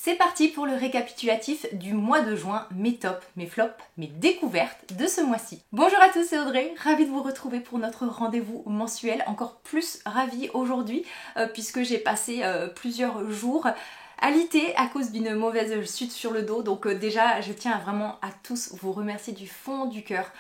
C'est parti pour le récapitulatif du mois de juin, mes tops, mes flops, mes découvertes de ce mois-ci. Bonjour à tous, c'est Audrey, ravie de vous retrouver pour notre rendez-vous mensuel. Encore plus ravie aujourd'hui puisque j'ai passé plusieurs jours alité à cause d'une mauvaise chute sur le dos. Donc déjà, je tiens vraiment à tous vous remercier du fond du cœur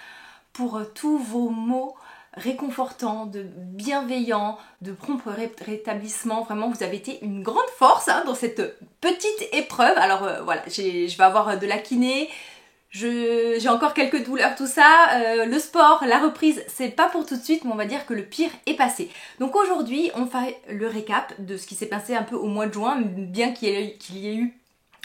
pour tous vos mots réconfortant, de bienveillant, de prompt rétablissement. Vraiment, vous avez été une grande force dans cette petite épreuve. Alors voilà, je vais avoir de la kiné, j'ai encore quelques douleurs, tout ça. Le sport, la reprise, c'est pas pour tout de suite, mais on va dire que le pire est passé. Donc aujourd'hui, on fait le récap de ce qui s'est passé un peu au mois de juin, bien qu'il y ait eu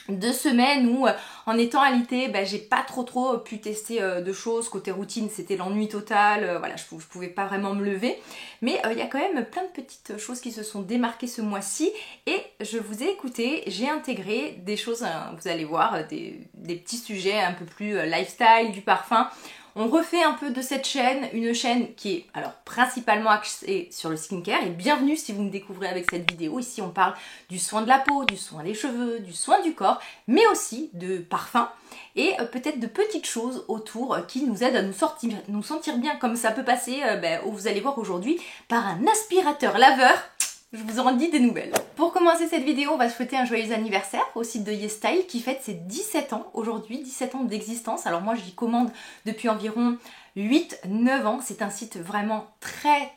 2 semaines où en étant alitée, j'ai pas trop pu tester de choses. Côté routine, c'était l'ennui total, voilà, je pouvais pas vraiment me lever, mais il y a quand même plein de petites choses qui se sont démarquées ce mois-ci et je vous ai écouté, j'ai intégré des choses, vous allez voir, des petits sujets un peu plus lifestyle, du parfum. On refait un peu de cette chaîne, une chaîne qui est alors principalement axée sur le skincare, et bienvenue si vous me découvrez avec cette vidéo. Ici on parle du soin de la peau, du soin des cheveux, du soin du corps, mais aussi de parfum et peut-être de petites choses autour qui nous aident à nous sentir bien, comme ça peut passer, vous allez voir aujourd'hui, par un aspirateur laveur. Je vous en dis des nouvelles. Pour commencer cette vidéo, on va souhaiter un joyeux anniversaire au site de YesStyle qui fête ses 17 ans aujourd'hui, 17 ans d'existence. Alors moi j'y commande depuis environ 8-9 ans. C'est un site vraiment très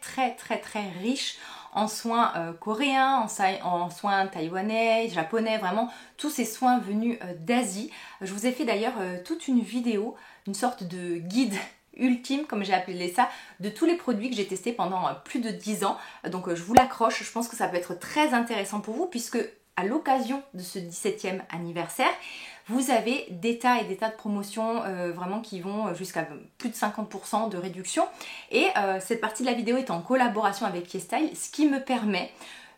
riche en soins coréens, en soins taïwanais, japonais, vraiment tous ces soins venus d'Asie. Je vous ai fait d'ailleurs toute une vidéo, une sorte de guide ultime, comme j'ai appelé ça, de tous les produits que j'ai testés pendant plus de 10 ans. Donc je vous l'accroche, je pense que ça peut être très intéressant pour vous puisque à l'occasion de ce 17e anniversaire, vous avez des tas et des tas de promotions vraiment qui vont jusqu'à plus de 50% de réduction. Et cette partie de la vidéo est en collaboration avec YesStyle, ce qui me permet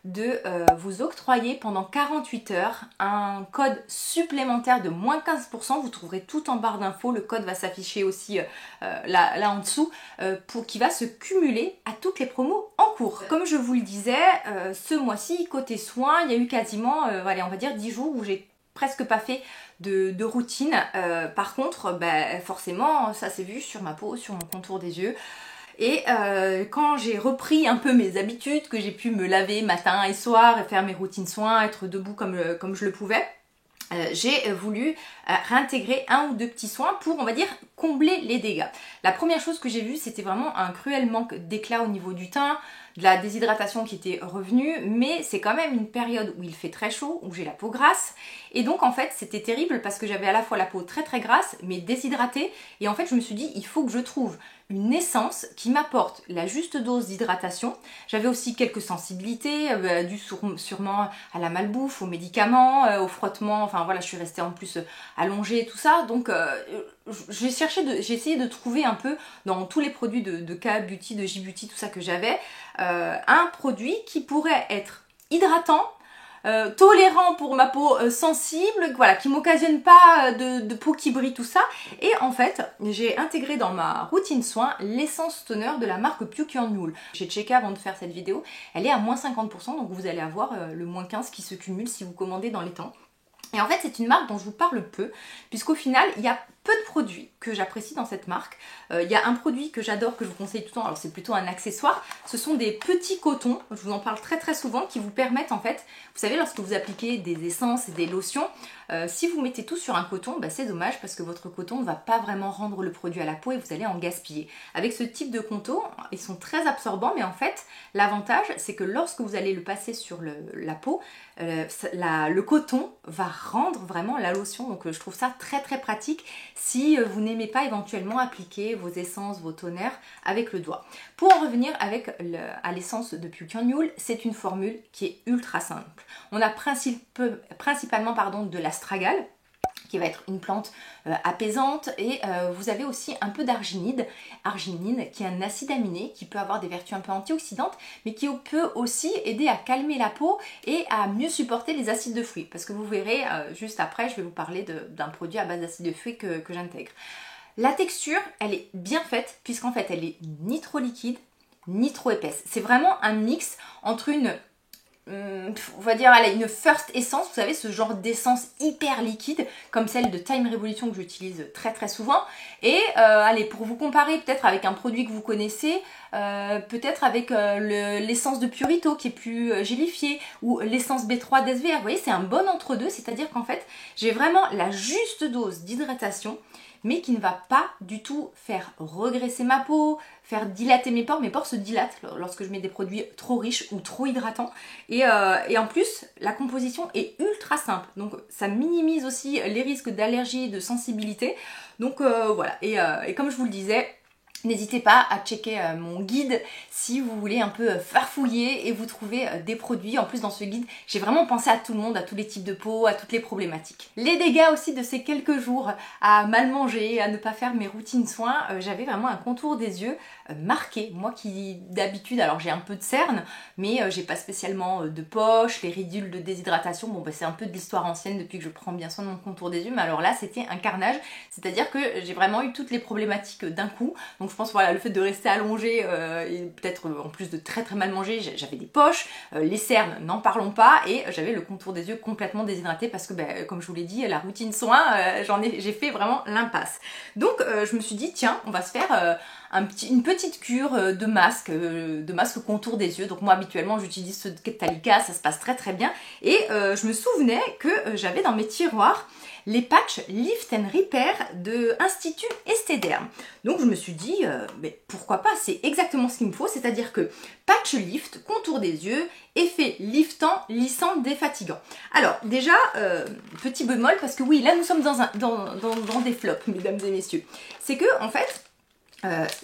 de vous octroyer pendant 48 heures un code supplémentaire de moins 15%. Vous trouverez tout en barre d'infos, le code va s'afficher aussi là en dessous, qui va se cumuler à toutes les promos en cours. Comme je vous le disais, ce mois-ci, côté soins, il y a eu quasiment, allez, on va dire 10 jours où j'ai presque pas fait de routine. Par contre, forcément, ça s'est vu sur ma peau, sur mon contour des yeux. Et quand j'ai repris un peu mes habitudes, que j'ai pu me laver matin et soir et faire mes routines soins, être debout comme je le pouvais, j'ai voulu réintégrer un ou deux petits soins pour, on va dire, combler les dégâts. La première chose que j'ai vue, c'était vraiment un cruel manque d'éclat au niveau du teint, de la déshydratation qui était revenue, mais c'est quand même une période où il fait très chaud, où j'ai la peau grasse, et donc en fait c'était terrible parce que j'avais à la fois la peau très grasse, mais déshydratée, et en fait je me suis dit, il faut que je trouve une essence qui m'apporte la juste dose d'hydratation. J'avais aussi quelques sensibilités, dues sûrement à la malbouffe, aux médicaments, au frottement, enfin voilà, je suis restée en plus allongée et tout ça, donc j'ai essayé de trouver un peu dans tous les produits de K Beauty, de J Beauty, tout ça que j'avais, un produit qui pourrait être hydratant, tolérant pour ma peau sensible, voilà, qui m'occasionne pas de peau qui brille, tout ça. Et en fait, j'ai intégré dans ma routine soin l'essence toner de la marque Pyukyang. J'ai checké avant de faire cette vidéo, elle est à moins 50%, donc vous allez avoir le moins 15 qui se cumule si vous commandez dans les temps. Et en fait, c'est une marque dont je vous parle peu, puisqu'au final, il y a peu de produits que j'apprécie dans cette marque. Il y a un produit que j'adore, que je vous conseille tout le temps, alors c'est plutôt un accessoire, ce sont des petits cotons, je vous en parle très souvent, qui vous permettent en fait, vous savez, lorsque vous appliquez des essences et des lotions, si vous mettez tout sur un coton, c'est dommage parce que votre coton ne va pas vraiment rendre le produit à la peau et vous allez en gaspiller. Avec ce type de coton, ils sont très absorbants, mais en fait, l'avantage, c'est que lorsque vous allez le passer sur la peau, le coton va rendre vraiment la lotion, donc je trouve ça très pratique si vous n'aimez pas éventuellement appliquer vos essences, vos toners avec le doigt. Pour en revenir à l'essence de Pyukyang, c'est une formule qui est ultra simple. On a principalement de l'astragale, qui va être une plante apaisante, et vous avez aussi un peu d'arginine, qui est un acide aminé qui peut avoir des vertus un peu antioxydantes, mais qui peut aussi aider à calmer la peau et à mieux supporter les acides de fruits, parce que vous verrez, juste après, je vais vous parler d'un produit à base d'acides de fruits que j'intègre. La texture, elle est bien faite, puisqu'en fait, elle est ni trop liquide, ni trop épaisse. C'est vraiment un mix entre une on va dire, allez, une first essence, vous savez, ce genre d'essence hyper liquide, comme celle de Time Revolution que j'utilise très très souvent. Et allez, pour vous comparer peut-être avec un produit que vous connaissez, peut-être avec l'essence de Purito qui est plus gélifiée, ou l'essence B3 d'SVR. Vous voyez, c'est un bon entre-deux, c'est-à-dire qu'en fait, j'ai vraiment la juste dose d'hydratation, mais qui ne va pas du tout faire regresser ma peau, faire dilater mes pores. Mes pores se dilatent lorsque je mets des produits trop riches ou trop hydratants. Et en plus, la composition est ultra simple. Donc ça minimise aussi les risques d'allergie et de sensibilité. Donc voilà. Et comme je vous le disais, n'hésitez pas à checker mon guide si vous voulez un peu farfouiller et vous trouver des produits. En plus, dans ce guide, j'ai vraiment pensé à tout le monde, à tous les types de peau, à toutes les problématiques. Les dégâts aussi de ces quelques jours à mal manger, à ne pas faire mes routines soins, j'avais vraiment un contour des yeux marqué. Moi qui d'habitude, alors j'ai un peu de cernes, mais j'ai pas spécialement de poches, les ridules de déshydratation, bon bah c'est un peu de l'histoire ancienne depuis que je prends bien soin de mon contour des yeux, mais alors là c'était un carnage, c'est-à-dire que j'ai vraiment eu toutes les problématiques d'un coup. Donc je pense voilà, le fait de rester allongé et peut-être en plus de très très mal manger, j'avais des poches, les cernes n'en parlons pas, et j'avais le contour des yeux complètement déshydraté parce que comme je vous l'ai dit, la routine soin, j'ai fait vraiment l'impasse. Donc je me suis dit tiens, on va se faire une petite cure de masque contour des yeux. Donc moi habituellement j'utilise ce Ketalika, ça se passe très très bien, et je me souvenais que j'avais dans mes tiroirs les patchs Lift and Repair de Institut Estéderm. Donc je me suis dit, mais pourquoi pas, c'est exactement ce qu'il me faut, c'est-à-dire que patch lift, contour des yeux, effet liftant, lissant, défatigant. Alors déjà, petit bémol, parce que oui, là nous sommes dans des flops, mesdames et messieurs. C'est que en fait,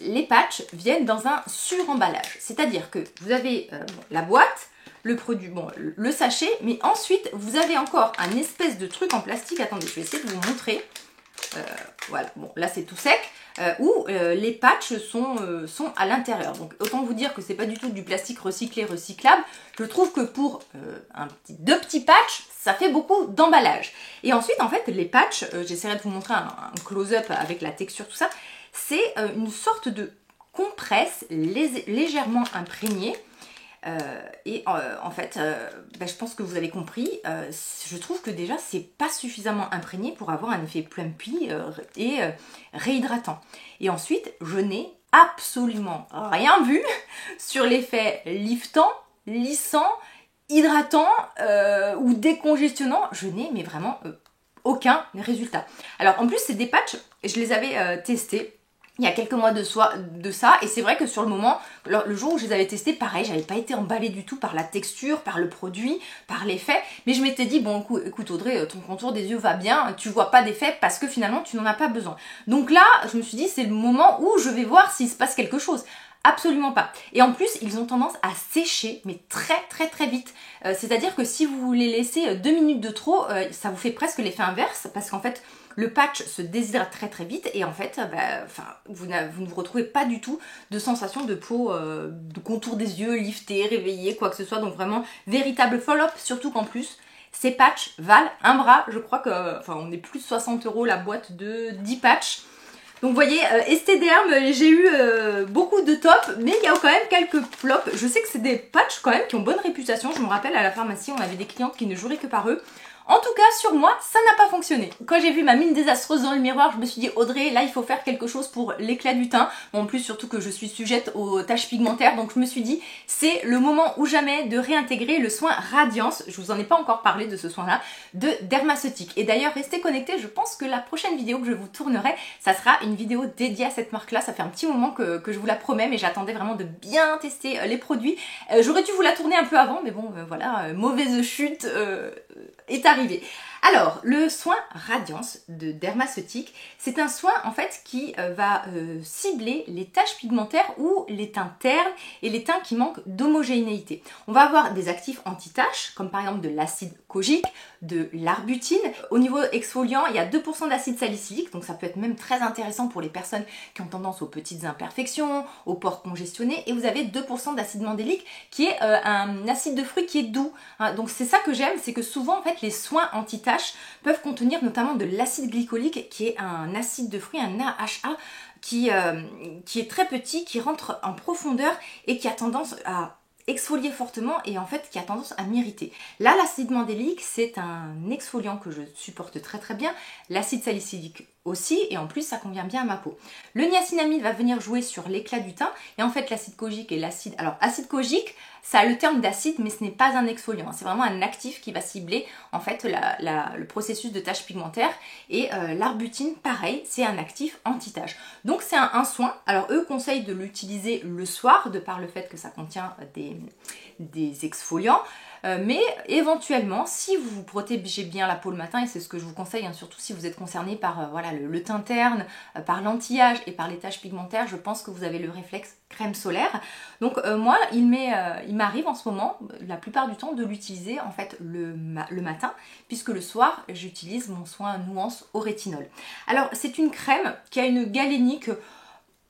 les patchs viennent dans un suremballage, c'est-à-dire que vous avez la boîte, le produit, bon, le sachet, mais ensuite vous avez encore un espèce de truc en plastique, attendez, je vais essayer de vous montrer, voilà, bon là c'est tout sec, où les patchs sont à l'intérieur. Donc autant vous dire que c'est pas du tout du plastique recyclable. Je trouve que pour deux petits patchs, ça fait beaucoup d'emballage. Et ensuite en fait les patchs, j'essaierai de vous montrer un close-up avec la texture, tout ça, c'est une sorte de compresse légèrement imprégnée. En fait, je pense que vous avez compris, je trouve que déjà c'est pas suffisamment imprégné pour avoir un effet plumpy et réhydratant. Et ensuite, je n'ai absolument rien vu sur l'effet liftant, lissant, hydratant ou décongestionnant. Je n'ai mais vraiment aucun résultat. Alors en plus c'est des patchs, je les avais testés il y a quelques mois de ça, et c'est vrai que sur le moment, le jour où je les avais testés, pareil, j'avais pas été emballée du tout par la texture, par le produit, par l'effet, mais je m'étais dit, bon écoute Audrey, ton contour des yeux va bien, tu vois pas d'effet parce que finalement tu n'en as pas besoin. Donc là, je me suis dit, c'est le moment où je vais voir s'il se passe quelque chose. Absolument pas. Et en plus, ils ont tendance à sécher, mais très très très vite. C'est-à-dire que si vous les laissez 2 minutes de trop, ça vous fait presque l'effet inverse, parce qu'en fait, le patch se déshydrate très très vite, et en fait, vous ne vous retrouvez pas du tout de sensation de peau, de contour des yeux, lifté, réveillé, quoi que ce soit. Donc vraiment, véritable follow-up, surtout qu'en plus, ces patchs valent un bras. Je crois que, on est plus de 60 € la boîte de 10 patchs. Donc vous voyez, Estéderm, j'ai eu beaucoup de tops, mais il y a quand même quelques flops. Je sais que c'est des patchs quand même qui ont bonne réputation. Je me rappelle à la pharmacie, on avait des clientes qui ne joueraient que par eux. En tout cas, sur moi, ça n'a pas fonctionné. Quand j'ai vu ma mine désastreuse dans le miroir, je me suis dit, Audrey, là, il faut faire quelque chose pour l'éclat du teint. Bon, en plus, surtout que je suis sujette aux taches pigmentaires, donc je me suis dit, c'est le moment ou jamais de réintégrer le soin Radiance. Je vous en ai pas encore parlé de ce soin-là, de Dermaceutique. Et d'ailleurs, restez connectés, je pense que la prochaine vidéo que je vous tournerai, ça sera une vidéo dédiée à cette marque-là. Ça fait un petit moment que je vous la promets, mais j'attendais vraiment de bien tester les produits. J'aurais dû vous la tourner un peu avant, mais bon, voilà, mauvaise chute est arrivé. Alors, le soin Radiance de Dermaceutique, c'est un soin en fait qui va cibler les taches pigmentaires ou les teints ternes et les teints qui manquent d'homogénéité. On va avoir des actifs anti-taches, comme par exemple de l'acide kojique, de l'arbutine. Au niveau exfoliant, il y a 2% d'acide salicylique, donc ça peut être même très intéressant pour les personnes qui ont tendance aux petites imperfections, aux pores congestionnés, et vous avez 2% d'acide mandélique qui est un acide de fruit qui est doux. Donc c'est ça que j'aime, c'est que souvent en fait les soins anti-taches peuvent contenir notamment de l'acide glycolique qui est un acide de fruit, un AHA qui est très petit, qui rentre en profondeur et qui a tendance à exfolier fortement et en fait qui a tendance à m'irriter. Là, l'acide mandélique, c'est un exfoliant que je supporte très très bien, l'acide salicylique aussi, et en plus ça convient bien à ma peau. Le niacinamide va venir jouer sur l'éclat du teint, et en fait l'acide kojique et l'acide... Alors, acide kojique, ça a le terme d'acide, mais ce n'est pas un exfoliant, c'est vraiment un actif qui va cibler en fait le processus de taches pigmentaires, et l'arbutine, pareil, c'est un actif anti-taches. Donc c'est un soin. Alors eux conseillent de l'utiliser le soir, de par le fait que ça contient des exfoliants, mais éventuellement, si vous vous protégez bien la peau le matin, et c'est ce que je vous conseille, hein, surtout si vous êtes concerné par voilà, le teint terne, par l'anti-âge et par les taches pigmentaires, je pense que vous avez le réflexe crème solaire. Donc moi, il m'arrive en ce moment, la plupart du temps, de l'utiliser en fait le matin, puisque le soir, j'utilise mon soin nuance au rétinol. Alors, c'est une crème qui a une galénique.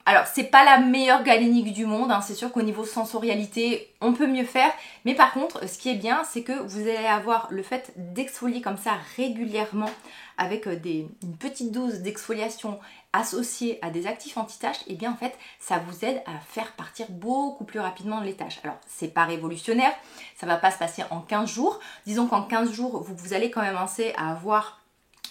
Alors, c'est pas la meilleure galénique du monde, hein. C'est sûr qu'au niveau sensorialité, on peut mieux faire. Mais par contre, ce qui est bien, c'est que vous allez avoir le fait d'exfolier comme ça régulièrement avec une petite dose d'exfoliation associée à des actifs anti-taches. Et bien en fait, ça vous aide à faire partir beaucoup plus rapidement les taches. Alors, c'est pas révolutionnaire, ça va pas se passer en 15 jours. Disons qu'en 15 jours, vous allez quand même commencer à avoir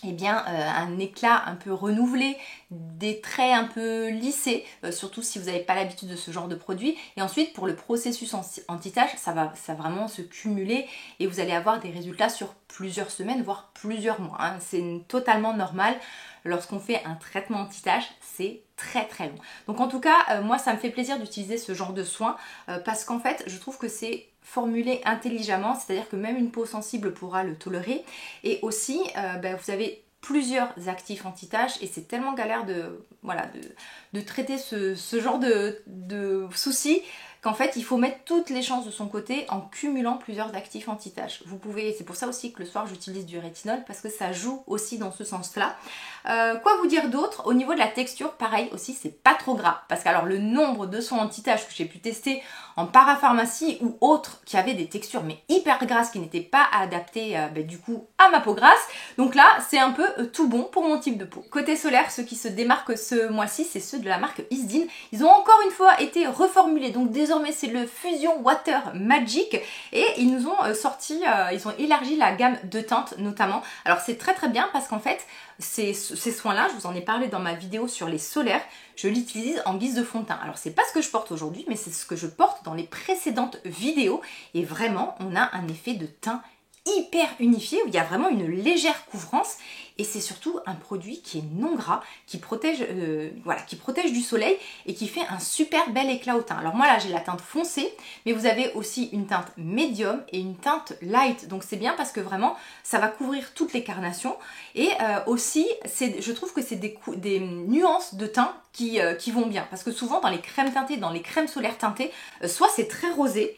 un éclat un peu renouvelé, des traits un peu lissés, surtout si vous n'avez pas l'habitude de ce genre de produit. Et ensuite, pour le processus anti-tache, ça va vraiment se cumuler et vous allez avoir des résultats sur plusieurs semaines, voire plusieurs mois, hein. C'est totalement normal. Lorsqu'on fait un traitement anti-tache, c'est très très long. Donc en tout cas, moi ça me fait plaisir d'utiliser ce genre de soin parce qu'en fait, je trouve que c'est formulé intelligemment, c'est-à-dire que même une peau sensible pourra le tolérer. Et aussi, vous avez plusieurs actifs anti-taches et c'est tellement galère de traiter ce genre de soucis qu'en fait il faut mettre toutes les chances de son côté en cumulant plusieurs actifs anti-taches. Vous pouvez, c'est pour ça aussi que le soir j'utilise du rétinol parce que ça joue aussi dans ce sens-là. Quoi vous dire d'autre? Au niveau de la texture, pareil aussi, c'est pas trop gras. Parce que alors le nombre de soins anti-taches que j'ai pu tester en parapharmacie ou autres qui avaient des textures mais hyper grasses qui n'étaient pas adaptées du coup à ma peau grasse. Donc là, c'est un peu tout bon pour mon type de peau. Côté solaire, ceux qui se démarquent ce mois-ci, c'est ceux de la marque Isdin. Ils ont encore une fois été reformulés. Donc désormais, c'est le Fusion Water Magic et ils nous ont ils ont élargi la gamme de teintes notamment. Alors c'est très très bien parce qu'en fait, ces soins-là, je vous en ai parlé dans ma vidéo sur les solaires, je l'utilise en guise de fond de teint. Alors c'est pas ce que je porte aujourd'hui, mais c'est ce que je porte dans les précédentes vidéos. Et vraiment, on a un effet de teint hyper unifié, où il y a vraiment une légère couvrance. Et c'est surtout un produit qui est non gras, qui protège du soleil et qui fait un super bel éclat au teint. Alors moi là j'ai la teinte foncée, mais vous avez aussi une teinte médium et une teinte light. Donc c'est bien parce que vraiment ça va couvrir toutes les carnations. Et aussi je trouve que c'est des nuances de teint qui vont bien. Parce que souvent dans les crèmes teintées, dans les crèmes solaires teintées, soit c'est très rosé,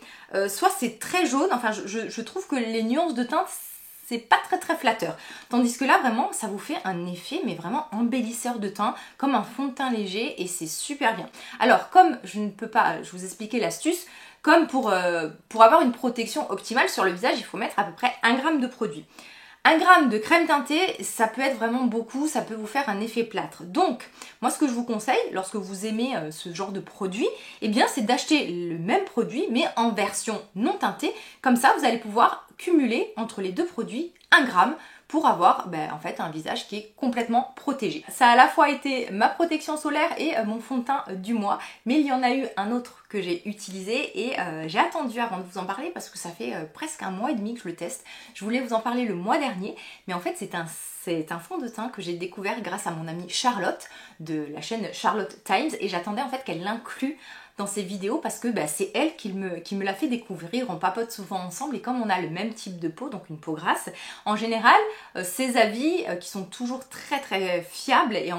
soit c'est très jaune. Enfin je trouve que les nuances de teinte, c'est pas très très flatteur. Tandis que là, vraiment, ça vous fait un effet, mais vraiment embellisseur de teint, comme un fond de teint léger, et c'est super bien. Alors, comme je ne peux pas, je vous expliquer l'astuce, comme pour avoir une protection optimale sur le visage, il faut mettre à peu près 1 g de produit. 1 g de crème teintée, ça peut être vraiment beaucoup, ça peut vous faire un effet plâtre. Donc, moi ce que je vous conseille, lorsque vous aimez ce genre de produit, eh bien c'est d'acheter le même produit, mais en version non teintée. Comme ça, vous allez pouvoir cumuler entre les deux produits 1 g pour avoir en fait un visage qui est complètement protégé. Ça a à la fois été ma protection solaire et mon fond de teint du mois, mais il y en a eu un autre que j'ai utilisé et j'ai attendu avant de vous en parler parce que ça fait presque 1 mois et demi que je le teste. Je voulais vous en parler le mois dernier, mais en fait c'est un fond de teint que j'ai découvert grâce à mon amie Charlotte de la chaîne Charlotte Times et j'attendais en fait qu'elle l'inclue dans ses vidéos parce que c'est elle qui me l'a fait découvrir. On papote souvent ensemble et comme on a le même type de peau, donc une peau grasse, en général, ses avis qui sont toujours très très fiables et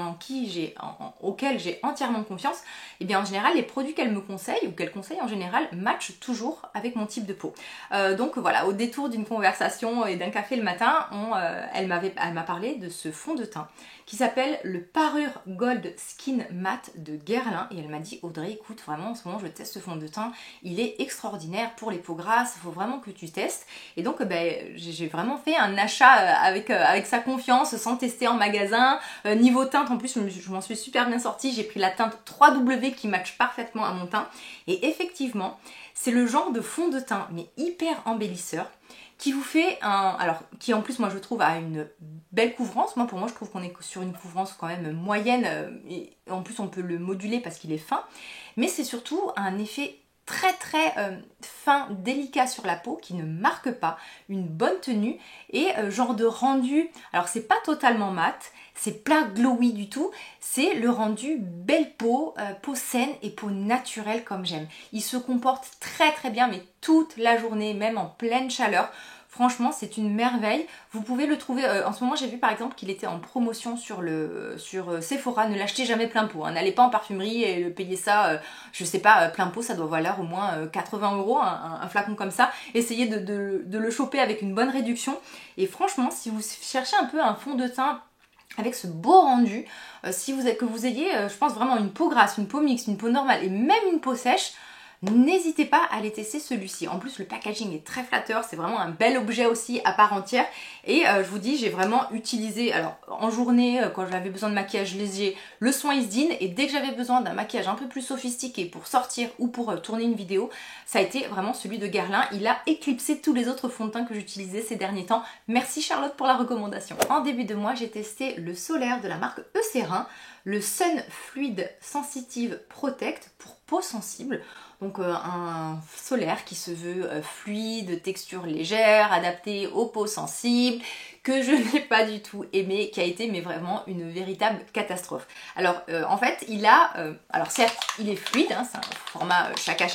auxquels j'ai entièrement confiance, et bien en général les produits qu'elle me conseille ou qu'elle conseille en général matchent toujours avec mon type de peau. Donc voilà, au détour d'une conversation et d'un café le matin, elle m'a parlé de ce fond de teint qui s'appelle le Parure Gold Skin Matte de Guerlain et elle m'a dit: Audrey, écoute, vraiment en ce moment je teste ce fond de teint, il est extraordinaire pour les peaux grasses, il faut vraiment que tu testes. Et donc j'ai vraiment fait un achat avec sa confiance sans tester en magasin. Niveau teinte en plus je m'en suis super bien sortie, j'ai pris la teinte 3W qui match parfaitement à mon teint et effectivement c'est le genre de fond de teint, mais hyper embellisseur, qui vous fait alors qui en plus moi je trouve a une belle couvrance. Pour moi je trouve qu'on est sur une couvrance quand même moyenne, et en plus on peut le moduler parce qu'il est fin, mais c'est surtout un effet très fin, délicat sur la peau, qui ne marque pas, une bonne tenue et genre de rendu, alors c'est pas totalement mat, c'est pas glowy du tout, c'est le rendu belle peau, peau saine et peau naturelle comme j'aime. Il se comporte très bien, mais toute la journée, même en pleine chaleur. Franchement, c'est une merveille. Vous pouvez le trouver, en ce moment j'ai vu par exemple qu'il était en promotion sur Sephora. Ne l'achetez jamais plein pot, hein. N'allez pas en parfumerie et le payer ça, je sais pas, plein pot, ça doit valoir au moins 80 €, un flacon comme ça. Essayez de le choper avec une bonne réduction. Et franchement, si vous cherchez un peu un fond de teint avec ce beau rendu, que vous ayez, je pense vraiment une peau grasse, une peau mixte, une peau normale et même une peau sèche, n'hésitez pas à aller tester celui-ci. En plus le packaging est très flatteur, c'est vraiment un bel objet aussi à part entière. Et je vous dis, j'ai vraiment utilisé, alors en journée quand j'avais besoin de maquillage léger, le soin Isdin, et dès que j'avais besoin d'un maquillage un peu plus sophistiqué pour sortir ou pour tourner une vidéo, ça a été vraiment celui de Guerlain. Il a éclipsé tous les autres fonds de teint que j'utilisais ces derniers temps. Merci Charlotte pour la recommandation. En début de mois, j'ai testé le solaire de la marque Eucerin, le Sun Fluid Sensitive Protect pour peau sensible. Donc un solaire qui se veut fluide, texture légère, adapté aux peaux sensibles, que je n'ai pas du tout aimé, qui a été mais vraiment une véritable catastrophe. Alors en fait il a, alors certes il est fluide, hein, c'est un format chaka,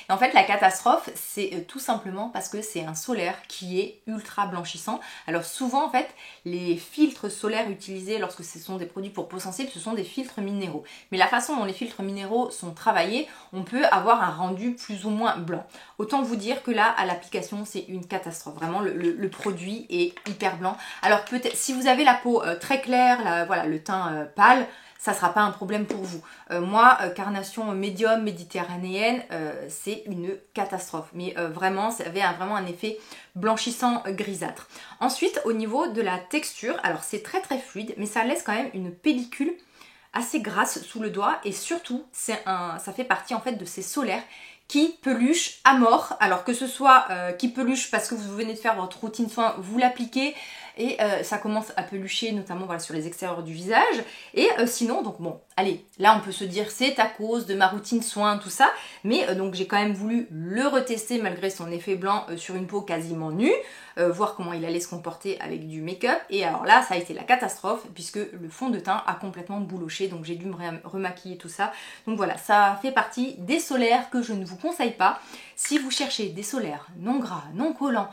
et en fait la catastrophe c'est tout simplement parce que c'est un solaire qui est ultra blanchissant. Alors souvent en fait les filtres solaires utilisés lorsque ce sont des produits pour peau sensible, ce sont des filtres minéraux. Mais la façon dont les filtres minéraux sont travaillés, on peut avoir un rendu plus ou moins blanc. Autant vous dire que là à l'application c'est une catastrophe. Vraiment le produit est hyper blanc. Alors peut-être si vous avez la peau très claire, voilà, le teint pâle, ça ne sera pas un problème pour vous. Moi, carnation médium méditerranéenne, c'est une catastrophe. Mais vraiment, ça avait vraiment un effet blanchissant grisâtre. Ensuite, au niveau de la texture, alors c'est très fluide, mais ça laisse quand même une pellicule assez grasse sous le doigt. Et surtout, ça fait partie en fait de ces solaires qui peluche à mort. Alors que ce soit qui peluche parce que vous venez de faire votre routine soin, vous l'appliquez et ça commence à pelucher notamment voilà, sur les extérieurs du visage. Et sinon, donc bon, allez, là on peut se dire c'est à cause de ma routine soin, tout ça. Mais donc j'ai quand même voulu le retester malgré son effet blanc sur une peau quasiment nue. Voir comment il allait se comporter avec du make-up. Et alors là, ça a été la catastrophe puisque le fond de teint a complètement bouloché. Donc j'ai dû me remaquiller tout ça. Donc voilà, ça fait partie des solaires que je ne vous conseille pas. Si vous cherchez des solaires non gras, non collants,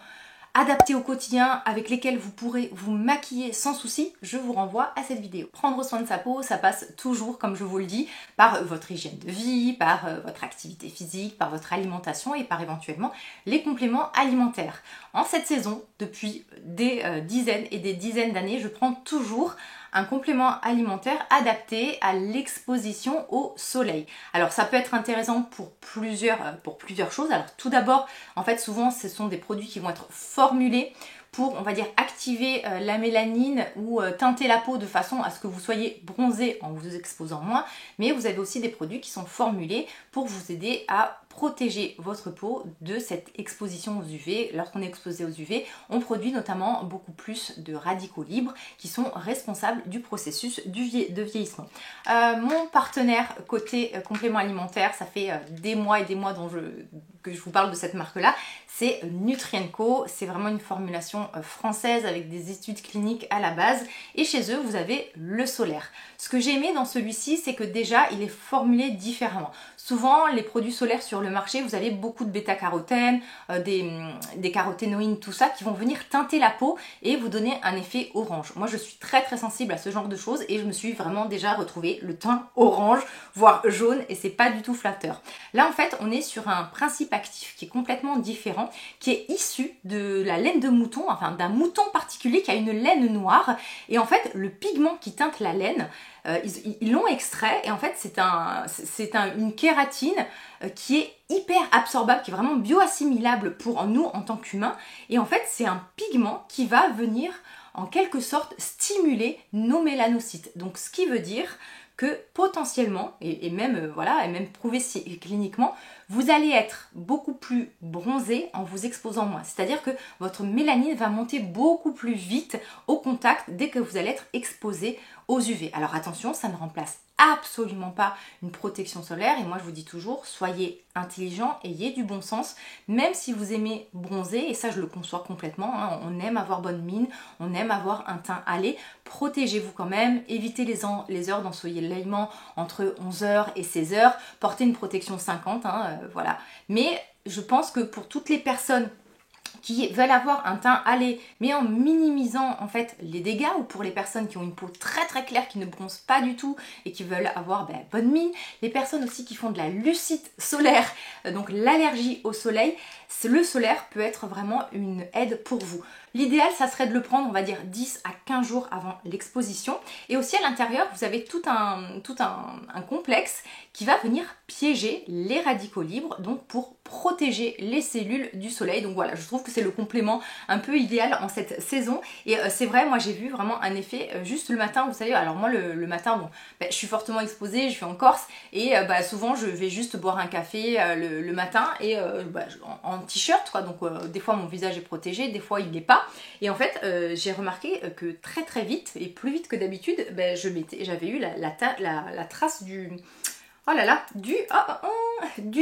adaptés au quotidien, avec lesquels vous pourrez vous maquiller sans souci, je vous renvoie à cette vidéo. Prendre soin de sa peau, ça passe toujours, comme je vous le dis, par votre hygiène de vie, par votre activité physique, par votre alimentation et par éventuellement les compléments alimentaires. En cette saison, depuis des dizaines et des dizaines d'années, je prends toujours un complément alimentaire adapté à l'exposition au soleil. Alors ça peut être intéressant pour plusieurs choses. Alors tout d'abord, en fait souvent ce sont des produits qui vont être formulés pour, on va dire, activer la mélanine ou teinter la peau de façon à ce que vous soyez bronzé en vous exposant moins. Mais vous avez aussi des produits qui sont formulés pour vous aider à protéger votre peau de cette exposition aux UV. Lorsqu'on est exposé aux UV, on produit notamment beaucoup plus de radicaux libres qui sont responsables du processus de vieillissement. Mon partenaire côté complément alimentaire, ça fait des mois et des mois que je vous parle de cette marque-là, c'est Nutrien&Co. C'est vraiment une formulation française avec des études cliniques à la base. Et chez eux, vous avez le solaire. Ce que j'ai aimé dans celui-ci, c'est que déjà, il est formulé différemment. Souvent, les produits solaires sur le marché, vous avez beaucoup de bêta-carotène, des caroténoïdes, tout ça, qui vont venir teinter la peau et vous donner un effet orange. Moi, je suis très sensible à ce genre de choses et je me suis vraiment déjà retrouvée le teint orange, voire jaune, et c'est pas du tout flatteur. Là, en fait, on est sur un principe actif qui est complètement différent, qui est issu de la laine de mouton, enfin d'un mouton particulier qui a une laine noire. Et en fait, le pigment qui teinte la laine, ils l'ont extrait et en fait c'est une kératine qui est hyper absorbable, qui est vraiment bioassimilable pour nous en tant qu'humains. Et en fait c'est un pigment qui va venir en quelque sorte stimuler nos mélanocytes. Donc ce qui veut dire que potentiellement, et même, voilà, et même prouvé cliniquement, vous allez être beaucoup plus bronzé en vous exposant moins. C'est-à-dire que votre mélanine va monter beaucoup plus vite au contact dès que vous allez être exposé aux UV. Alors attention, ça ne remplace absolument pas une protection solaire et moi je vous dis toujours, soyez intelligent, ayez du bon sens, même si vous aimez bronzer, et ça je le conçois complètement, hein, on aime avoir bonne mine, on aime avoir un teint hâlé, protégez-vous quand même, évitez les heures d'ensoleillement entre 11h et 16h, portez une protection 50, hein, voilà. Mais je pense que pour toutes les personnes qui veulent avoir un teint hâlé, mais en minimisant en fait les dégâts, ou pour les personnes qui ont une peau très très claire, qui ne bronzent pas du tout et qui veulent avoir bonne mine, les personnes aussi qui font de la lucite solaire, donc l'allergie au soleil, le solaire peut être vraiment une aide pour vous. L'idéal, ça serait de le prendre, on va dire 10 à 15 jours avant l'exposition. Et aussi à l'intérieur, vous avez tout un complexe qui va venir piéger les radicaux libres, donc pour protéger les cellules du soleil. Donc voilà, je trouve que c'est le complément un peu idéal en cette saison. Et c'est vrai, moi j'ai vu vraiment un effet juste le matin, vous savez, alors moi le matin, bon, je suis fortement exposée, je suis en Corse, et souvent je vais juste boire un café le matin, et en t-shirt, quoi. Donc des fois mon visage est protégé, des fois il l'est pas. Et en fait, j'ai remarqué que très très vite, et plus vite que d'habitude, j'avais eu la trace du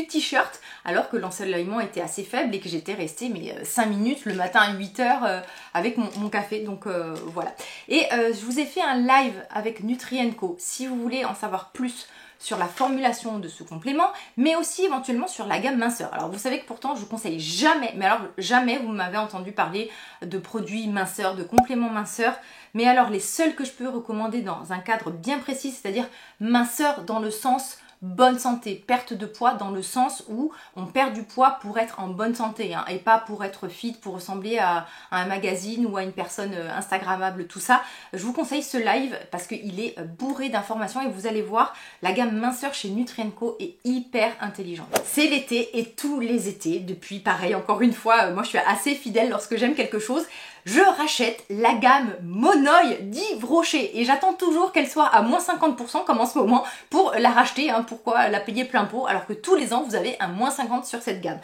t-shirt, alors que l'ensoleillement était assez faible et que j'étais restée 5 minutes le matin à 8h avec mon café. Donc voilà. Et je vous ai fait un live avec Nutrien&Co. Si vous voulez en savoir plus sur la formulation de ce complément, mais aussi éventuellement sur la gamme minceur. Alors vous savez que pourtant je conseille jamais, mais alors jamais vous m'avez entendu parler de produits minceurs, de compléments minceurs, mais alors les seuls que je peux recommander dans un cadre bien précis, c'est-à-dire minceur dans le sens bonne santé, perte de poids dans le sens où on perd du poids pour être en bonne santé, hein, et pas pour être fit, pour ressembler à un magazine ou à une personne instagrammable, tout ça. Je vous conseille ce live parce qu'il est bourré d'informations, et vous allez voir, la gamme minceur chez Nutrien&Co est hyper intelligente. C'est l'été, et tous les étés, depuis pareil, encore une fois, moi je suis assez fidèle lorsque j'aime quelque chose, je rachète la gamme Monoï d'Yves Rocher, et j'attends toujours qu'elle soit à moins 50% comme en ce moment pour la racheter, hein. Pourquoi la payer plein pot alors que tous les ans vous avez un moins 50 sur cette gamme.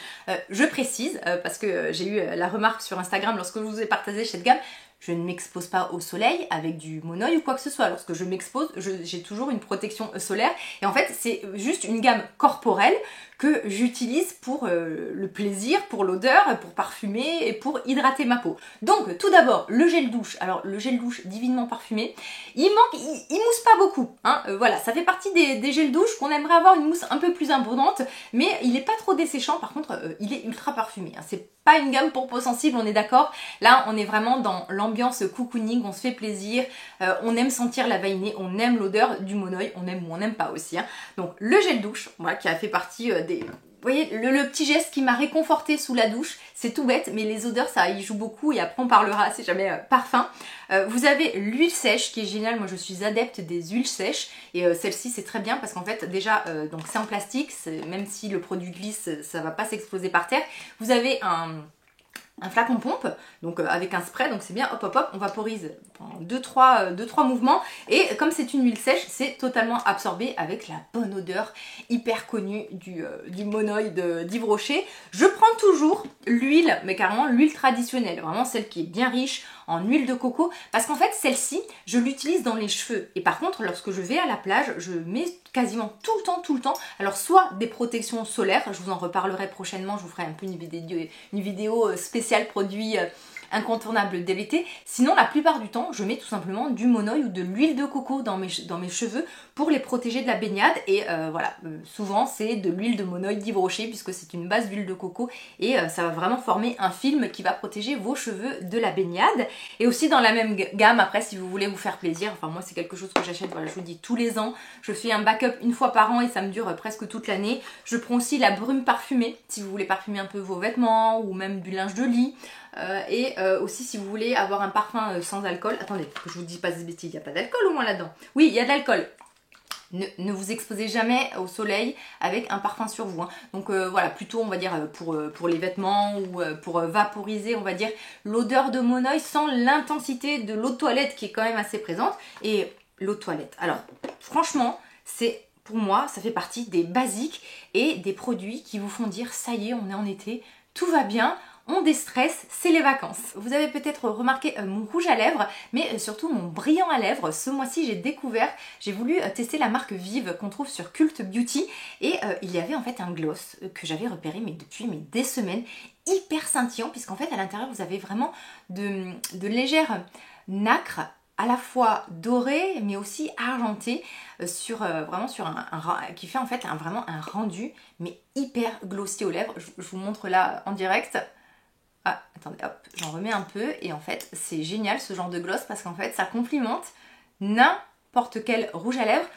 Je précise, parce que j'ai eu la remarque sur Instagram lorsque je vous ai partagé cette gamme, je ne m'expose pas au soleil avec du Monoï ou quoi que ce soit. Lorsque je m'expose, j'ai toujours une protection solaire. Et en fait, c'est juste une gamme corporelle que j'utilise pour le plaisir, pour l'odeur, pour parfumer et pour hydrater ma peau. Donc, tout d'abord, le gel douche. Alors, le gel douche divinement parfumé, il mousse pas beaucoup, hein. Voilà, ça fait partie des gels douche qu'on aimerait avoir une mousse un peu plus abondante, mais il n'est pas trop desséchant. Par contre, il est ultra parfumé, hein. C'est pas une gamme pour peau sensible, on est d'accord. Là, on est vraiment dans l'ambiance cocooning, on se fait plaisir, on aime sentir la vanille, on aime l'odeur du Monoï, on aime ou on n'aime pas aussi, hein. Donc, le gel douche, voilà, qui a fait partie des... Vous voyez, le petit geste qui m'a réconforté sous la douche, c'est tout bête, mais les odeurs, ça y joue beaucoup, et après on parlera, c'est jamais parfum. Vous avez l'huile sèche qui est géniale, moi je suis adepte des huiles sèches, et celle-ci c'est très bien parce qu'en fait déjà, donc c'est en plastique, même si le produit glisse, ça va pas s'exploser par terre. Vous avez un flacon pompe, donc avec un spray, donc c'est bien, hop hop hop, on vaporise en 2-3 mouvements, et comme c'est une huile sèche, c'est totalement absorbé avec la bonne odeur hyper connue du Monoï d'Yves Rocher. Je prends toujours l'huile, mais carrément l'huile traditionnelle, vraiment celle qui est bien riche en huile de coco, parce qu'en fait celle-ci, je l'utilise dans les cheveux, et par contre lorsque je vais à la plage, je mets quasiment tout le temps, alors soit des protections solaires, je vous en reparlerai prochainement, je vous ferai un peu une vidéo spéciale produit incontournable de l'été. Sinon, la plupart du temps, je mets tout simplement du Monoï ou de l'huile de coco dans mes cheveux pour les protéger de la baignade. Et voilà, souvent c'est de l'huile de Monoï d'Yves Rocher puisque c'est une base d'huile de coco, et ça va vraiment former un film qui va protéger vos cheveux de la baignade. Et aussi dans la même gamme, après, si vous voulez vous faire plaisir, enfin moi c'est quelque chose que j'achète, voilà, je vous dis tous les ans, je fais un backup une fois par an et ça me dure presque toute l'année. Je prends aussi la brume parfumée si vous voulez parfumer un peu vos vêtements ou même du linge de lit. Et aussi si vous voulez avoir un parfum sans alcool. Attendez, que je vous dis pas des bêtises, il n'y a pas d'alcool au moins là-dedans. Oui, il y a de l'alcool. Ne vous exposez jamais au soleil avec un parfum sur vous, hein. Donc voilà, plutôt on va dire pour les vêtements ou pour vaporiser, on va dire, l'odeur de Monoï sans l'intensité de l'eau de toilette qui est quand même assez présente. Et l'eau de toilette, alors Franchement, pour moi, ça fait partie des basiques et des produits qui vous font dire ça y est, on est en été, tout va bien. On déstresse, c'est les vacances. Vous avez peut-être remarqué mon rouge à lèvres, mais surtout mon brillant à lèvres. Ce mois-ci, j'ai voulu tester la marque Vive qu'on trouve sur Cult Beauty. Et il y avait en fait un gloss que j'avais repéré depuis des semaines, hyper scintillant, puisqu'en fait à l'intérieur vous avez vraiment de légères nacres, à la fois doré mais aussi argenté vraiment sur qui fait en fait vraiment un rendu mais hyper glossy aux lèvres. Je vous montre là en direct. Ah, attendez, hop, j'en remets un peu et en fait c'est génial ce genre de gloss parce qu'en fait ça complimente n'importe quel rouge à lèvres.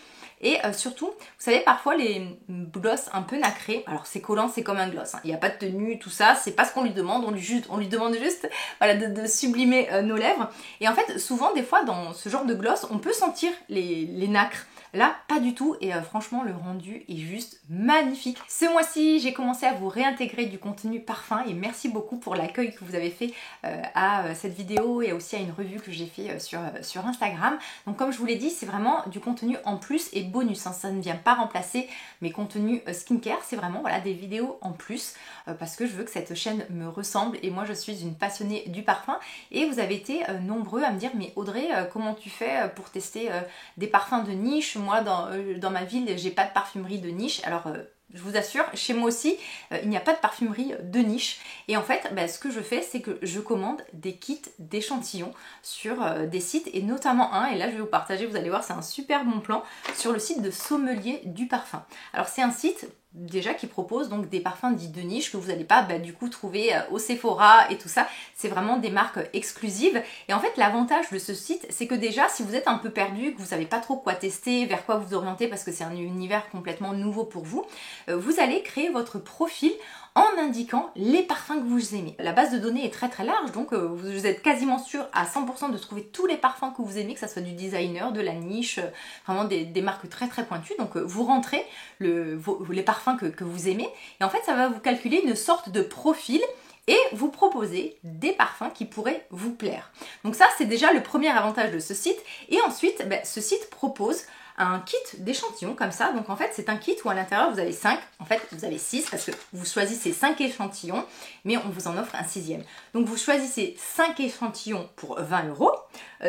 Et surtout, vous savez, parfois les gloss un peu nacrés, alors c'est collant, c'est comme un gloss, hein. Il n'y a pas de tenue, tout ça, c'est pas ce qu'on lui demande, on lui demande juste voilà, de sublimer nos lèvres. Et en fait, souvent, des fois, dans ce genre de gloss, on peut sentir les nacres. Là, pas du tout, et franchement, le rendu est juste magnifique. Ce mois-ci, j'ai commencé à vous réintégrer du contenu parfum, et merci beaucoup pour l'accueil que vous avez fait à cette vidéo et aussi à une revue que j'ai fait sur Instagram. Donc comme je vous l'ai dit, c'est vraiment du contenu en plus et bonus, hein. Ça ne vient pas remplacer mes contenus skincare, c'est vraiment voilà, des vidéos en plus parce que je veux que cette chaîne me ressemble et moi je suis une passionnée du parfum et vous avez été nombreux à me dire mais Audrey, comment tu fais pour tester des parfums de niche? Moi dans ma ville j'ai pas de parfumerie de niche, alors je vous assure, chez moi aussi, il n'y a pas de parfumerie de niche. Et en fait, ce que je fais, c'est que je commande des kits d'échantillons sur des sites, et notamment un, et là je vais vous partager, vous allez voir, c'est un super bon plan, sur le site de Sommelier du Parfum. Alors c'est un site déjà qui propose donc des parfums dits de niche que vous n'allez pas du coup trouver au Sephora et tout ça. C'est vraiment des marques exclusives. Et en fait, l'avantage de ce site, c'est que déjà, si vous êtes un peu perdu, que vous savez pas trop quoi tester, vers quoi vous orienter, parce que c'est un univers complètement nouveau pour vous, vous allez créer votre profil en indiquant les parfums que vous aimez. La base de données est très très large, donc vous êtes quasiment sûr à 100% de trouver tous les parfums que vous aimez, que ce soit du designer, de la niche, vraiment des marques très très pointues. Donc vous rentrez les parfums que vous aimez, et en fait ça va vous calculer une sorte de profil et vous proposer des parfums qui pourraient vous plaire. Donc ça c'est déjà le premier avantage de ce site. Et ensuite ce site propose un kit d'échantillons comme ça. Donc en fait c'est un kit où à l'intérieur vous avez 5, en fait vous avez 6 parce que vous choisissez 5 échantillons, mais on vous en offre un 6e. Donc vous choisissez 5 échantillons pour 20 €,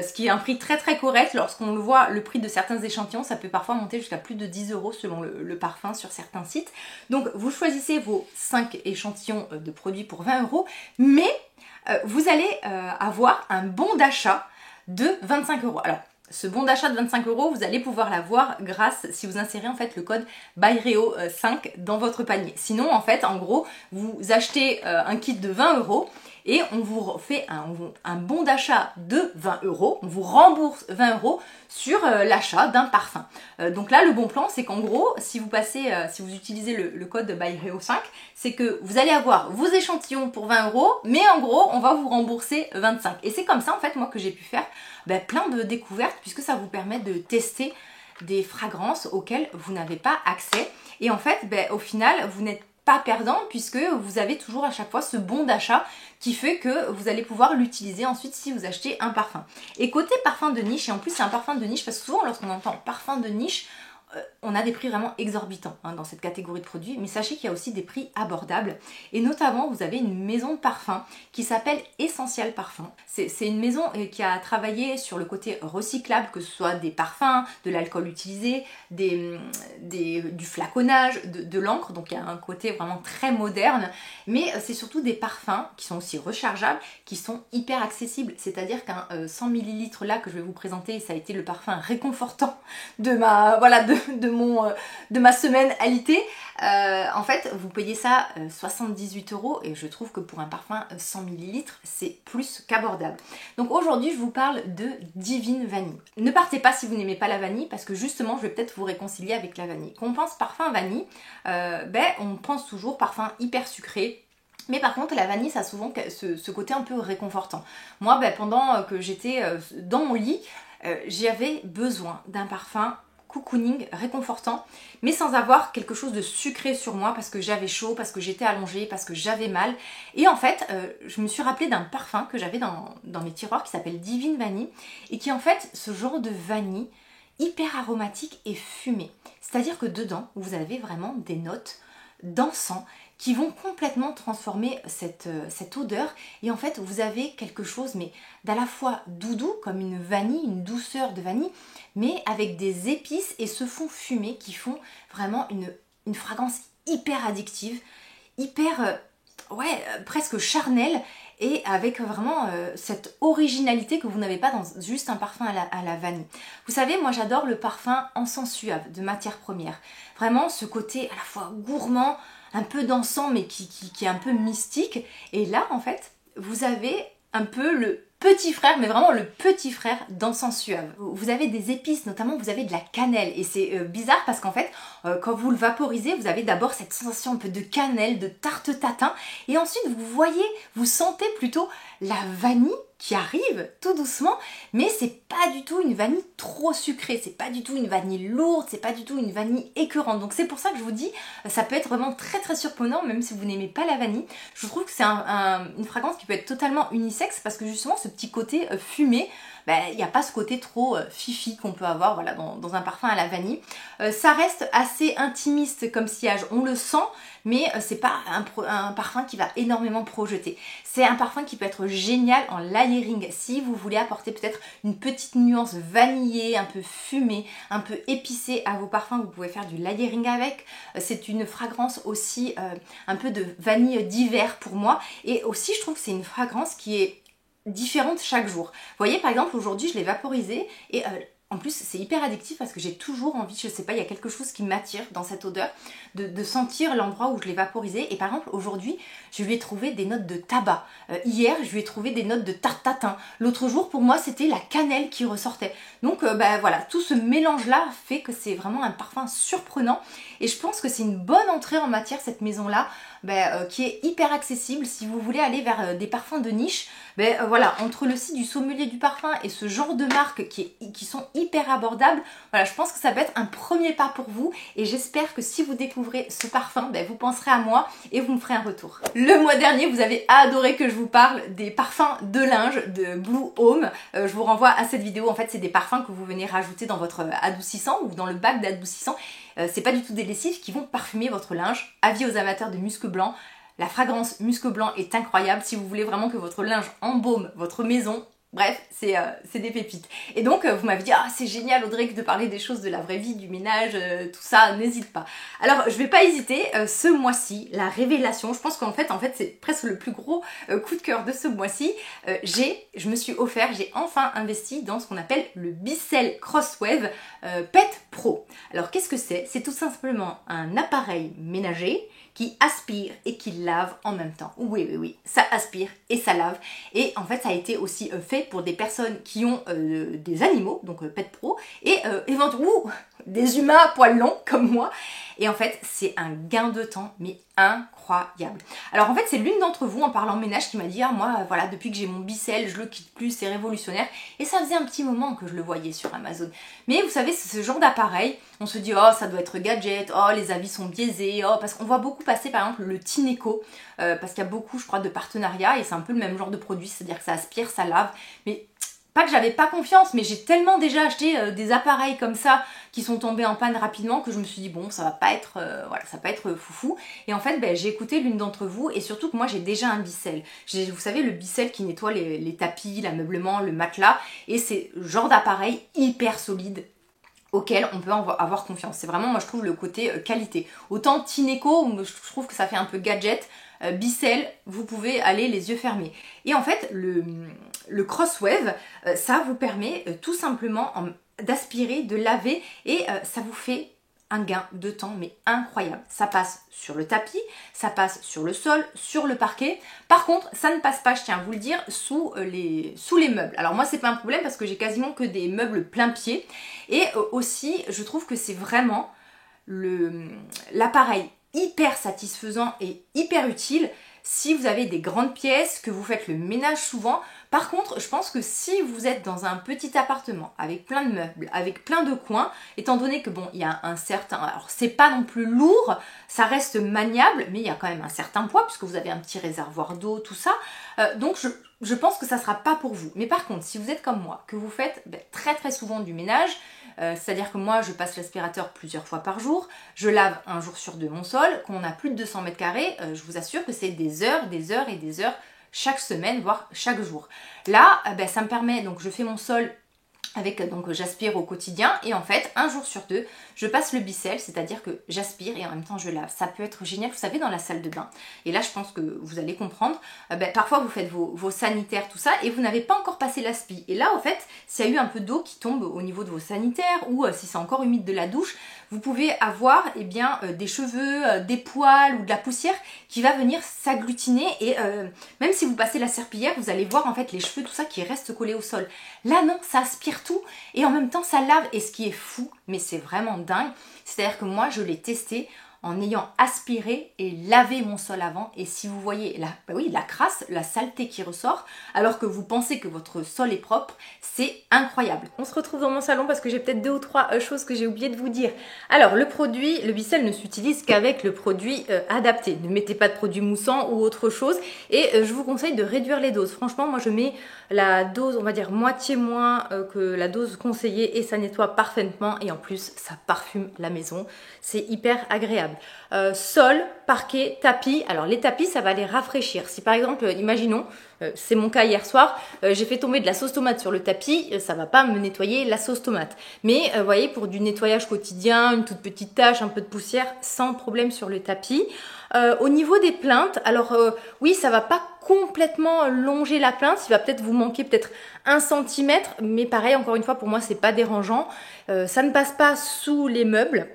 ce qui est un prix très très correct. Lorsqu'on le voit, le prix de certains échantillons, ça peut parfois monter jusqu'à plus de 10 € selon le parfum sur certains sites. Donc vous choisissez vos 5 échantillons de produits pour 20 €, mais vous allez avoir un bon d'achat de 25 €. Alors, ce bon d'achat de 25 €, vous allez pouvoir l'avoir grâce, si vous insérez en fait le code BYREO5 dans votre panier. Sinon, en fait, en gros, vous achetez un kit de 20 € et on vous fait un bon d'achat de 20 €. On vous rembourse 20 € sur l'achat d'un parfum. Donc là, le bon plan, c'est qu'en gros, si vous utilisez le code BYREO5, c'est que vous allez avoir vos échantillons pour 20 €, mais en gros, on va vous rembourser 25 €. Et c'est comme ça, en fait, moi, que j'ai pu faire plein de découvertes, puisque ça vous permet de tester des fragrances auxquelles vous n'avez pas accès. Et en fait, au final, vous n'êtes pas perdant puisque vous avez toujours à chaque fois ce bon d'achat qui fait que vous allez pouvoir l'utiliser ensuite si vous achetez un parfum. Et côté parfum de niche, et en plus c'est un parfum de niche parce que souvent lorsqu'on entend parfum de niche, on a des prix vraiment exorbitants dans cette catégorie de produits, mais sachez qu'il y a aussi des prix abordables, et notamment vous avez une maison de parfum qui s'appelle Essentiel Parfum. C'est une maison qui a travaillé sur le côté recyclable, que ce soit des parfums, de l'alcool utilisé, du flaconnage, de l'encre, donc il y a un côté vraiment très moderne, mais c'est surtout des parfums qui sont aussi rechargeables, qui sont hyper accessibles, c'est-à-dire qu'un 100 ml là que je vais vous présenter, ça a été le parfum réconfortant de ma semaine alité. En fait, vous payez ça 78 € et je trouve que pour un parfum 100 ml, c'est plus qu'abordable. Donc aujourd'hui, je vous parle de Divine Vanille. Ne partez pas si vous n'aimez pas la vanille parce que justement, je vais peut-être vous réconcilier avec la vanille. Quand on pense parfum vanille, on pense toujours parfum hyper sucré. Mais par contre, la vanille, ça a souvent ce côté un peu réconfortant. Moi, pendant que j'étais dans mon lit, j'avais besoin d'un parfum cocooning réconfortant, mais sans avoir quelque chose de sucré sur moi parce que j'avais chaud, parce que j'étais allongée, parce que j'avais mal. Et en fait, je me suis rappelé d'un parfum que j'avais dans mes tiroirs qui s'appelle Divine Vanille et qui en fait, ce genre de vanille hyper aromatique et fumé. C'est-à-dire que dedans, vous avez vraiment des notes d'encens qui vont complètement transformer cette odeur. Et en fait, vous avez quelque chose, mais d'à la fois doudou, comme une vanille, une douceur de vanille, mais avec des épices et ce fond fumé qui font vraiment une fragrance hyper addictive, hyper, presque charnelle, et avec vraiment cette originalité que vous n'avez pas dans juste un parfum à la vanille. Vous savez, moi j'adore le parfum encens suave de matière première. Vraiment ce côté à la fois gourmand, un peu d'encens mais qui est un peu mystique. Et là en fait, vous avez un peu le petit frère, mais vraiment le petit frère d'encens suave. Vous avez des épices, notamment vous avez de la cannelle. Et c'est bizarre parce qu'en fait, quand vous le vaporisez, vous avez d'abord cette sensation un peu de cannelle, de tarte tatin. Et ensuite, vous sentez plutôt la vanille qui arrive tout doucement, mais c'est pas du tout une vanille trop sucrée, c'est pas du tout une vanille lourde, c'est pas du tout une vanille écœurante. Donc c'est pour ça que je vous dis, ça peut être vraiment très très surprenant, même si vous n'aimez pas la vanille. Je trouve que c'est une fragrance qui peut être totalement unisexe, parce que justement ce petit côté fumé, il n'y a pas ce côté trop fifi qu'on peut avoir voilà, dans un parfum à la vanille. Ça reste assez intimiste comme sillage, on le sent, mais c'est pas un parfum qui va énormément projeter. C'est un parfum qui peut être génial en layering, si vous voulez apporter peut-être une petite nuance vanillée, un peu fumée, un peu épicée à vos parfums, vous pouvez faire du layering avec. C'est une fragrance aussi un peu de vanille d'hiver pour moi, et aussi je trouve que c'est une fragrance qui est différente chaque jour. Vous voyez, par exemple, aujourd'hui, je l'ai vaporisé et en plus, c'est hyper addictif parce que j'ai toujours envie, je sais pas, il y a quelque chose qui m'attire dans cette odeur, de sentir l'endroit où je l'ai vaporisé. Et par exemple, aujourd'hui, je lui ai trouvé des notes de tabac. Hier, je lui ai trouvé des notes de tarte tatin. L'autre jour, pour moi, c'était la cannelle qui ressortait. Donc voilà, tout ce mélange-là fait que c'est vraiment un parfum surprenant. Et je pense que c'est une bonne entrée en matière, cette maison-là, qui est hyper accessible si vous voulez aller vers des parfums de niche. Voilà, entre le site du sommelier du parfum et ce genre de marques qui sont hyper abordables, voilà, je pense que ça peut être un premier pas pour vous, et j'espère que si vous découvrez ce parfum, vous penserez à moi et vous me ferez un retour. Le mois dernier, vous avez adoré que je vous parle des parfums de linge de Blue Home. Je vous renvoie à cette vidéo. En fait, c'est des parfums que vous venez rajouter dans votre adoucissant ou dans le bac d'adoucissant. C'est pas du tout des lessives qui vont parfumer votre linge. Avis aux amateurs de musc blanc. La fragrance musc blanc est incroyable si vous voulez vraiment que votre linge embaume votre maison. Bref, c'est des pépites. Et donc, vous m'avez dit, ah, c'est génial Audrey de parler des choses de la vraie vie, du ménage, tout ça, n'hésite pas. Alors, je vais pas hésiter, ce mois-ci, la révélation, je pense qu'en fait, c'est presque le plus gros coup de cœur de ce mois-ci. Je me suis offert, j'ai enfin investi dans ce qu'on appelle le Bissell Crosswave Pet Pro. Alors, qu'est-ce que c'est? C'est tout simplement un appareil ménager qui aspire et qui lave en même temps. Oui, ça aspire et ça lave. Et en fait, ça a été aussi fait pour des personnes qui ont des animaux, donc Pet Pro, et éventuellement des humains à poils longs comme moi. Et en fait, c'est un gain de temps, mais incroyable. Alors en fait, c'est l'une d'entre vous, en parlant ménage, qui m'a dit, ah moi, voilà, depuis que j'ai mon Bissell, je le quitte plus, c'est révolutionnaire. Et ça faisait un petit moment que je le voyais sur Amazon. Mais vous savez, c'est ce genre d'appareil, on se dit, oh, ça doit être gadget, oh, les avis sont biaisés, oh, parce qu'on voit beaucoup passer, par exemple, le Tineco, parce qu'il y a beaucoup, je crois, de partenariats, et c'est un peu le même genre de produit, c'est-à-dire que ça aspire, ça lave, mais pas que j'avais pas confiance, mais j'ai tellement déjà acheté des appareils comme ça qui sont tombés en panne rapidement que je me suis dit bon, ça va pas être voilà, ça va pas être foufou. Et en fait, j'ai écouté l'une d'entre vous, et surtout que moi j'ai déjà un Bissell. Vous savez, le Bissell qui nettoie les tapis, l'ameublement, le matelas, et c'est le genre d'appareil hyper solide auquel on peut avoir confiance. C'est vraiment, moi je trouve, le côté qualité. Autant Tineco, je trouve que ça fait un peu gadget. Bissell, vous pouvez aller les yeux fermés. Et en fait, le Crosswave, ça vous permet tout simplement d'aspirer, de laver, et ça vous fait un gain de temps, mais incroyable. Ça passe sur le tapis, ça passe sur le sol, sur le parquet. Par contre, ça ne passe pas, je tiens à vous le dire, sous les meubles. Alors moi, c'est pas un problème parce que j'ai quasiment que des meubles plein pied. Et aussi, je trouve que c'est vraiment l'appareil hyper satisfaisant et hyper utile si vous avez des grandes pièces, que vous faites le ménage souvent. Par contre, je pense que si vous êtes dans un petit appartement avec plein de meubles, avec plein de coins, étant donné que bon, il y a un certain... Alors, c'est pas non plus lourd, ça reste maniable, mais il y a quand même un certain poids, puisque vous avez un petit réservoir d'eau, tout ça. Donc, je pense que ça sera pas pour vous. Mais par contre, si vous êtes comme moi, que vous faites très très souvent du ménage, C'est-à-dire que moi, je passe l'aspirateur plusieurs fois par jour, je lave un jour sur deux mon sol. Quand on a plus de 200 mètres carrés, je vous assure que c'est des heures et des heures chaque semaine, voire chaque jour. Là, ça me permet, donc je fais mon sol avec, donc j'aspire au quotidien et en fait un jour sur deux je passe le bicelle, c'est-à-dire que j'aspire et en même temps je lave. Ça peut être génial, vous savez, dans la salle de bain, et là je pense que vous allez comprendre, parfois vous faites vos sanitaires, tout ça, et vous n'avez pas encore passé l'aspi, et là en fait s'il y a eu un peu d'eau qui tombe au niveau de vos sanitaires ou si c'est encore humide de la douche, vous pouvez avoir des cheveux, des poils ou de la poussière qui va venir s'agglutiner et même si vous passez la serpillière, vous allez voir en fait les cheveux, tout ça qui reste collé au sol. Là non, ça aspire tout et en même temps ça lave, et ce qui est fou, mais c'est vraiment dingue, c'est-à-dire que moi je l'ai testé en ayant aspiré et lavé mon sol avant, et si vous voyez la crasse, la saleté qui ressort, alors que vous pensez que votre sol est propre, c'est incroyable. On se retrouve dans mon salon parce que j'ai peut-être 2 ou 3 choses que j'ai oublié de vous dire. Alors le produit, le Bicelle ne s'utilise qu'avec le produit adapté. Ne mettez pas de produit moussant ou autre chose, et je vous conseille de réduire les doses. Franchement, moi je mets la dose, on va dire moitié moins que la dose conseillée, et ça nettoie parfaitement, et en plus ça parfume la maison. C'est hyper agréable. Sol, parquet, tapis. Alors les tapis, ça va les rafraîchir. Si par exemple, imaginons, c'est mon cas hier soir, j'ai fait tomber de la sauce tomate sur le tapis, ça va pas me nettoyer la sauce tomate. Mais vous voyez, pour du nettoyage quotidien, une toute petite tache, un peu de poussière, sans problème sur le tapis. Au niveau des plinthes, alors oui, ça va pas complètement longer la plinthe, il va peut-être vous manquer peut-être 1 cm, mais pareil, encore une fois, pour moi, c'est pas dérangeant. Ça ne passe pas sous les meubles.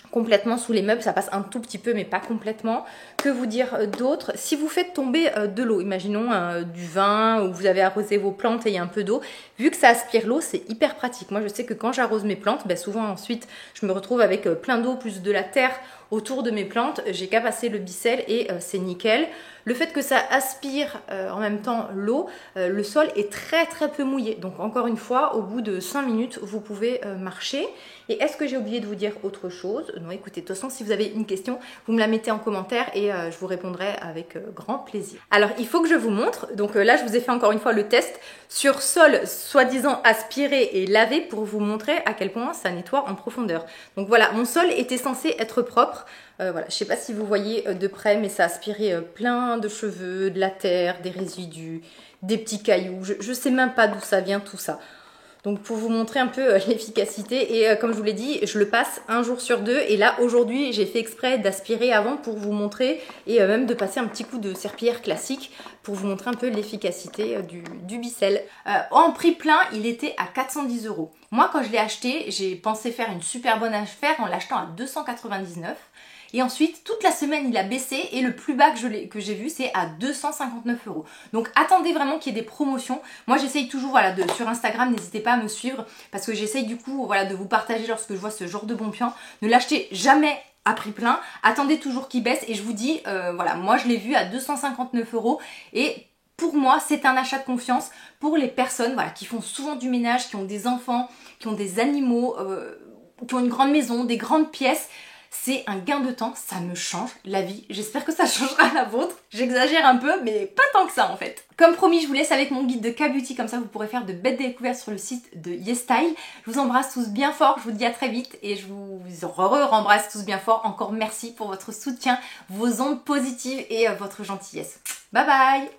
Complètement sous les meubles, ça passe un tout petit peu mais pas complètement. Que vous dire d'autre? Si vous faites tomber de l'eau, imaginons du vin, ou vous avez arrosé vos plantes et il y a un peu d'eau, vu que ça aspire l'eau, c'est hyper pratique. Moi je sais que quand j'arrose mes plantes, souvent ensuite je me retrouve avec plein d'eau plus de la terre autour de mes plantes. J'ai qu'à passer le Bicelle et c'est nickel. Le fait que ça aspire en même temps l'eau, le sol est très peu mouillé. Donc encore une fois, au bout de 5 minutes, vous pouvez marcher. Et est-ce que j'ai oublié de vous dire autre chose? Non, écoutez, de toute façon, si vous avez une question, vous me la mettez en commentaire et je vous répondrai avec grand plaisir. Alors, il faut que je vous montre. Donc là, je vous ai fait encore une fois le test sur sol soi-disant aspiré et lavé pour vous montrer à quel point ça nettoie en profondeur. Donc voilà, mon sol était censé être propre. Voilà, je sais pas si vous voyez de près, mais ça aspirait plein de cheveux, de la terre, des résidus, des petits cailloux. Je sais même pas d'où ça vient tout ça. Donc pour vous montrer un peu l'efficacité, et comme je vous l'ai dit, je le passe 1 jour sur 2, et là aujourd'hui j'ai fait exprès d'aspirer avant pour vous montrer, et même de passer un petit coup de serpillière classique pour vous montrer un peu l'efficacité du Bicelle. En prix plein, il était à 410 €. Moi quand je l'ai acheté, j'ai pensé faire une super bonne affaire en l'achetant à 299. Et ensuite, toute la semaine, il a baissé, et le plus bas que j'ai vu, c'est à 259 €. Donc attendez vraiment qu'il y ait des promotions. Moi, j'essaye toujours, voilà, sur Instagram, n'hésitez pas à me suivre, parce que j'essaye du coup, voilà, de vous partager lorsque je vois ce genre de bon plan. Ne l'achetez jamais à prix plein, attendez toujours qu'il baisse, et je vous dis, voilà, moi je l'ai vu à 259 €, et pour moi, c'est un achat de confiance pour les personnes, voilà, qui font souvent du ménage, qui ont des enfants, qui ont des animaux, qui ont une grande maison, des grandes pièces. C'est un gain de temps, ça me change la vie. J'espère que ça changera la vôtre. J'exagère un peu, mais pas tant que ça en fait. Comme promis, je vous laisse avec mon guide de K-Beauty, comme ça vous pourrez faire de belles découvertes sur le site de YesStyle. Je vous embrasse tous bien fort, je vous dis à très vite, et je vous rembrasse tous bien fort. Encore merci pour votre soutien, vos ondes positives et votre gentillesse. Bye bye!